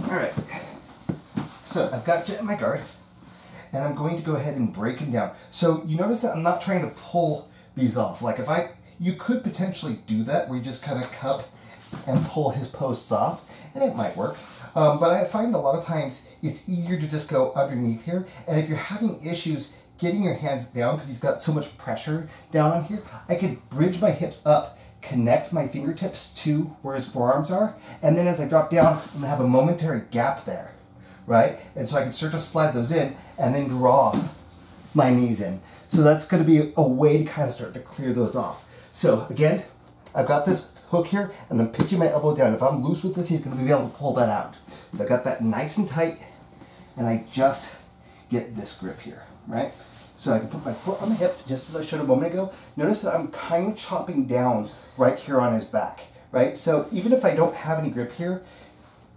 All right, so I've got Jet in my guard, and I'm going to go ahead and break him down. So you notice that I'm not trying to pull these off. Like you could potentially do that where you just kind of cup and pull his posts off, and it might work. But I find a lot of times it's easier to just go underneath here, and if you're having issues getting your hands down because he's got so much pressure down on here, I could bridge my hips up, connect my fingertips to where his forearms are, and then as I drop down, I'm gonna have a momentary gap there, right? And so I can start to slide those in and then draw my knees in. So that's gonna be a way to kind of start to clear those off. So again, I've got this hook here and I'm pitching my elbow down. If I'm loose with this, he's gonna be able to pull that out. I've got that nice and tight, and I just get this grip here, right? So I can put my foot on the hip, just as I showed a moment ago. Notice that I'm kind of chopping down right here on his back, right? So even if I don't have any grip here,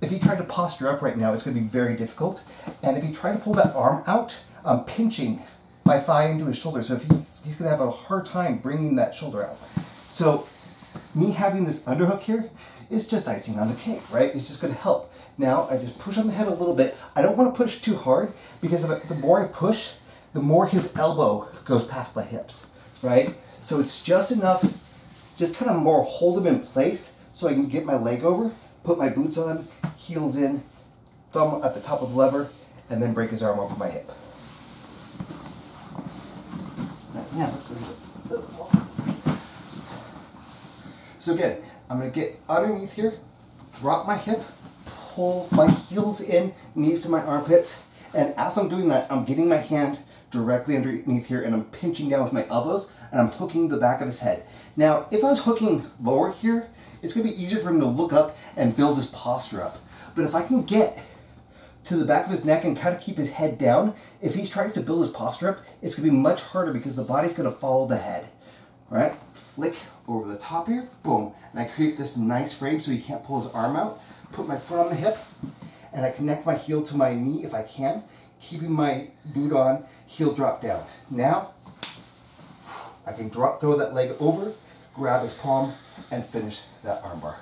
if he tried to posture up right now, it's gonna be very difficult. And if he tried to pull that arm out, I'm pinching my thigh into his shoulder. So if he's gonna have a hard time bringing that shoulder out. So me having this underhook here is just icing on the cake, right? It's just gonna help. Now I just push on the head a little bit. I don't wanna push too hard because the more I push, the more his elbow goes past my hips, right? So it's just enough, just kind of more hold him in place so I can get my leg over, put my boots on, heels in, thumb at the top of the lever, and then break his arm over my hip. Right, now let's go to the So again, I'm gonna get underneath here, drop my hip, pull my heels in, knees to my armpits, and as I'm doing that, I'm getting my hand directly underneath here and I'm pinching down with my elbows and I'm hooking the back of his head. Now, if I was hooking lower here, it's gonna be easier for him to look up and build his posture up. But if I can get to the back of his neck and kind of keep his head down, if he tries to build his posture up, it's gonna be much harder because the body's gonna follow the head, right? Flick over the top here, boom. And I create this nice frame so he can't pull his arm out, put my foot on the hip, and I connect my heel to my knee if I can, keeping my boot on, heel drop down. Now, I can throw that leg over, grab his palm, and finish that armbar.